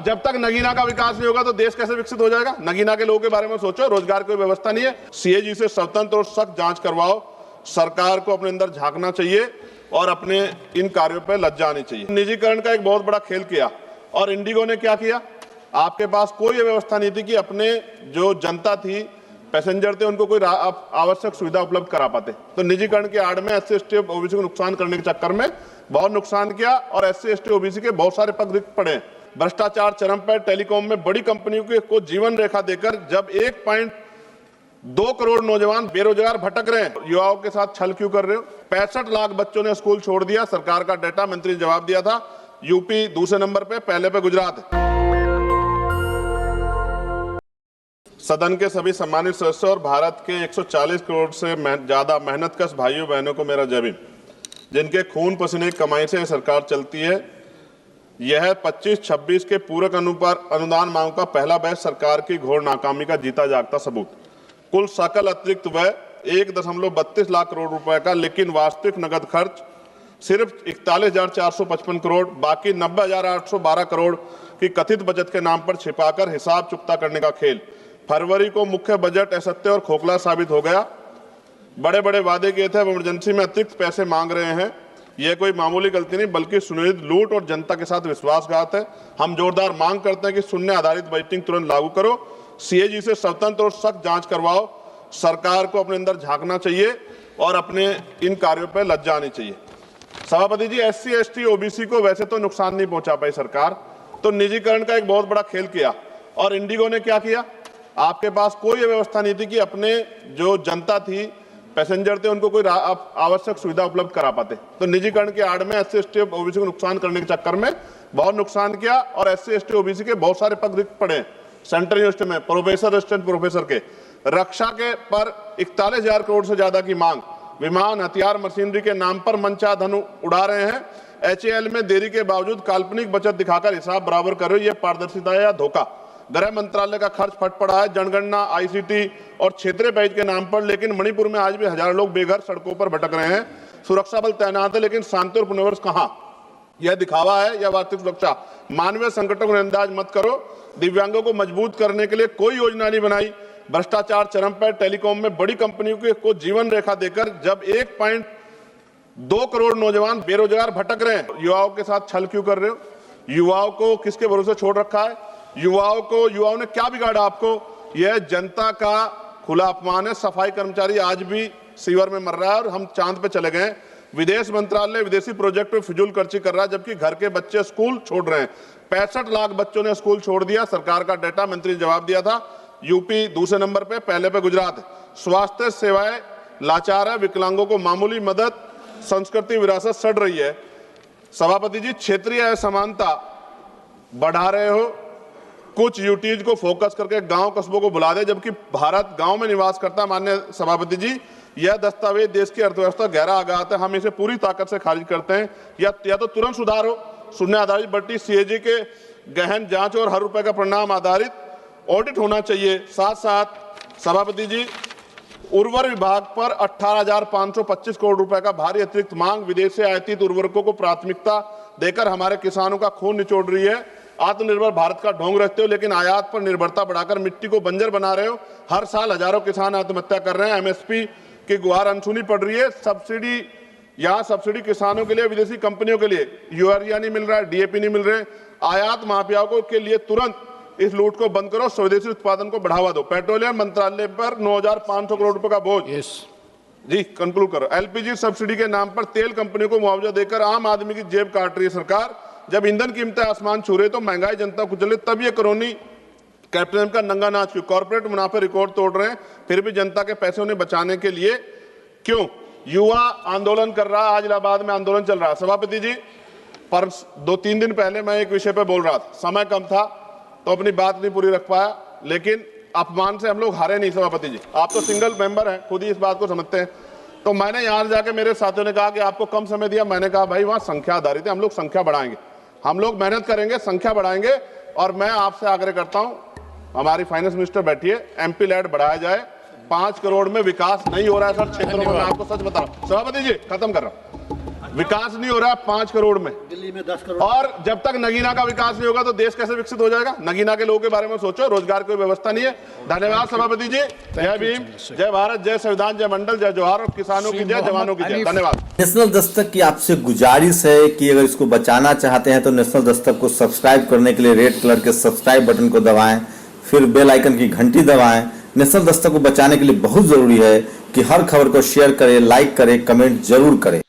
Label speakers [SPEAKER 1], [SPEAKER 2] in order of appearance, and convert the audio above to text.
[SPEAKER 1] जब तक नगीना का विकास नहीं होगा तो देश कैसे विकसित हो जाएगा। नगीना के लोगों के बारे में सोचो, रोजगार की व्यवस्था नहीं है। सीएजी से स्वतंत्र और सख्त जांच करवाओ। सरकार को अपने अंदर झांकना चाहिए और अपने इन कार्यों पर लज्जा आनी चाहिए। निजीकरण का एक बहुत बड़ा खेल किया और इंडिगो ने क्या किया, आपके पास कोई व्यवस्था नहीं थी कि अपने जो जनता थी, पैसेंजर थे, उनको कोई आवश्यक सुविधा उपलब्ध करा पाते। तो निजीकरण के आड़ में एससी एसटी ओबीसी को नुकसान करने के चक्कर में बहुत नुकसान किया और एससी एसटी ओबीसी के बहुत सारे पद रिक्त पड़े। भ्रष्टाचार चरम पर। टेलीकॉम में बड़ी कंपनियों को जीवन रेखा देकर जब 1.2 करोड़ नौजवान बेरोजगार भटक रहे हैं, युवाओं के साथ छल क्यों कर रहे हो। 65 लाख बच्चों ने स्कूल छोड़ दिया, सरकार का डेटा, मंत्री ने जवाब दिया था। यूपी दूसरे नंबर पे, पहले पे गुजरात है। सदन के सभी सम्मानित सदस्यों और भारत के 140 करोड़ से ज्यादा मेहनतकश भाइयों बहनों को मेरा जय भीम, जिनके खून पसीने की कमाई से सरकार चलती है। यह 25-26 के पूरक अनुदान मांग का पहला बैच सरकार की घोर नाकामी का जीता जागता सबूत। कुल सकल अतिरिक्त व्यय 1.32 लाख करोड़ रुपए का, लेकिन वास्तविक नगद खर्च सिर्फ 41,455 करोड़। बाकी 90,812 करोड़ की कथित बचत के नाम पर छिपाकर हिसाब चुकता करने का खेल। फरवरी को मुख्य बजट असत्य और खोखला साबित हो गया। बड़े बड़े वादे किए थे, अब इमरजेंसी में अतिरिक्त पैसे मांग रहे हैं। यह कोई मामूली गलती नहीं बल्कि सुनियोजित लूट और जनता के साथ विश्वासघात है। हम जोरदार मांग करते हैं कि शून्य आधारित बजटिंग तुरंत लागू करो। सीएजी से स्वतंत्र और सख्त जांच करवाओ। सरकार को अपने अंदर झांकना चाहिए और अपने इन कार्यों पर लज्जा आनी चाहिए। सभापति जी, एससी एसटी ओबीसी को वैसे तो नुकसान नहीं पहुंचा पाई सरकार, तो निजीकरण का एक बहुत बड़ा खेल किया और इंडिगो ने क्या किया, आपके पास कोई व्यवस्था नहीं थी कि अपने जो जनता थी, पैसेंजर थे, उनको कोई आवश्यक सुविधा उपलब्ध करा पाते। तो निजीकरण के आड़ में एससी एसटी ओबीसी को नुकसान करने के चक्कर में बहुत नुकसान किया और एससी एसटी ओबीसी के बहुत सारे पद रिक्त पड़े। सेंट्रल यूनिवर्सिटी में प्रोफेसर, असिस्टेंट प्रोफेसर के। रक्षा के पर 41,000 करोड़ से ज्यादा की मांग। विमान, हथियार, मशीनरी के नाम पर मनचाहा धन उड़ा रहे हैं। एचएएल में देरी के बावजूद काल्पनिक बचत दिखाकर हिसाब बराबर कर रहे हो, यह पारदर्शिता है या धोखा। गृह मंत्रालय का खर्च फट पड़ा है जनगणना, आईसीटी और क्षेत्रीय पैकेज के नाम पर, लेकिन मणिपुर में आज भी हजारों लोग बेघर सड़कों पर भटक रहे हैं। सुरक्षा बल तैनात है, लेकिन शांति और पुनर्वास कहां? यह दिखावा है या वास्तविक सुरक्षा? मानवीय संकटों को नजरअंदाज मत करो। दिव्यांगों को मजबूत करने के लिए कोई योजना नहीं बनाई। भ्रष्टाचार चरम पर। टेलीकॉम में बड़ी कंपनियों को जीवन रेखा देकर जब 1.2 करोड़ नौजवान बेरोजगार भटक रहे हैं, युवाओं के साथ छल क्यों कर रहे हो। युवाओं को किसके भरोसे छोड़ रखा है? युवाओं ने क्या बिगाड़ा आपको? यह जनता का खुला अपमान है। सफाई कर्मचारी आज भी सीवर में मर रहा है और हम चांद पे चले गए। विदेश मंत्रालय विदेशी प्रोजेक्ट में फिजूल खर्ची कर रहा है, जबकि घर के बच्चे स्कूल छोड़ रहे हैं। 65 लाख बच्चों ने स्कूल छोड़ दिया, सरकार का डेटा, मंत्री ने जवाब दिया था। यूपी दूसरे नंबर पे, पहले पे गुजरात है। स्वास्थ्य सेवाएं लाचार है, विकलांगों को मामूली मदद, संस्कृति विरासत सड़ रही है। सभापति जी, क्षेत्रीय असमानता बढ़ा रहे हो। कुछ यूटीज को फोकस करके गांव कस्बों को बुला दे, जबकि भारत गांव में निवास करता है। माननीय सभापति जी, यह दस्तावेज देश की अर्थव्यवस्था गहरा आघात है। हम इसे पूरी ताकत से खारिज करते हैं। या तो तुरंत सुधार हो, शून्य आधारित बट्टी, सीएजी के गहन जांच और हर रुपए का परिणाम आधारित ऑडिट होना चाहिए। साथ साथ सभापति जी, उर्वर विभाग पर 18,525 करोड़ रुपए का भारी अतिरिक्त मांग। विदेश से आयातित उर्वरकों को प्राथमिकता देकर हमारे किसानों का खून निचोड़ रही है। आत्मनिर्भर भारत का ढोंग रखते हो, लेकिन आयात पर निर्भरता बढ़ाकर मिट्टी को बंजर बना रहे हो। हर साल हजारों किसान आत्महत्या कर रहे हैं। एमएसपी की गुहार अनसुनी पड़ रही है। सब्सिडी किसानों के लिए, विदेशी कंपनियों के लिए यूरिया नहीं मिल रहा है, डीएपी नहीं मिल रहे। आयात माफियाओं के लिए तुरंत इस लूट को बंद करो, स्वदेशी उत्पादन को बढ़ावा दो। पेट्रोलियम मंत्रालय पर 9,500 करोड़ रुपए का बोझ। जी कंक्लूड करो। एलपीजी सब्सिडी के नाम पर तेल कंपनियों को मुआवजा देकर आम आदमी की जेब काट रही है सरकार। जब ईंधन कीमतें आसमान छू रहे तो महंगाई जनता को चले, तब ये करोनी कैपिटलिज्म का नंगा नाच क्यों? कॉर्पोरेट मुनाफे रिकॉर्ड तोड़ रहे हैं, फिर भी जनता के पैसे उन्हें बचाने के लिए क्यों? युवा आंदोलन कर रहा है, आज इलाहाबाद में आंदोलन चल रहा है। सभापति जी, पर 2-3 दिन पहले मैं एक विषय पर बोल रहा था, समय कम था तो अपनी बात नहीं पूरी रख पाया, लेकिन अपमान से हम लोग हारे नहीं। सभापति जी, आप तो सिंगल मेंबर हैं, खुद ही इस बात को समझते हैं। तो मैंने यहां जाके मेरे साथियों ने कहा कि आपको कम समय दिया। मैंने कहा भाई वहां संख्या आधारित है, हम लोग संख्या बढ़ाएंगे, हम लोग मेहनत करेंगे, संख्या बढ़ाएंगे। और मैं आपसे आग्रह करता हूं, हमारी फाइनेंस मिनिस्टर बैठी है, एमपी लैड बढ़ाया जाए। 5 करोड़ में विकास नहीं हो रहा है सर क्षेत्रों में, मैं आपको सच बता रहा हूं। सभापति जी खत्म कर रहा हूं। विकास नहीं हो रहा 5 करोड़ में,
[SPEAKER 2] दिल्ली में 10 करोड़।
[SPEAKER 1] और जब तक नगीना का विकास नहीं होगा तो देश कैसे विकसित हो जाएगा? नगीना के लोगों के बारे में सोचो, रोजगार की व्यवस्था नहीं है। धन्यवाद सभापति जी। जय भीम, जय भारत, जय संविधान, जय मंडल, जय जोहार, और किसानों की जय, जवानों की जय। धन्यवाद।
[SPEAKER 3] नेशनल दस्तक की आपसे गुजारिश है कि अगर इसको बचाना चाहते हैं तो नेशनल दस्तक को सब्सक्राइब करने के लिए रेड कलर के सब्सक्राइब बटन को दबाएं, फिर बेल आइकन की घंटी दबाएं। नेशनल दस्तक को बचाने के लिए बहुत जरूरी है कि हर खबर को शेयर करें, लाइक करें, कमेंट जरूर करें।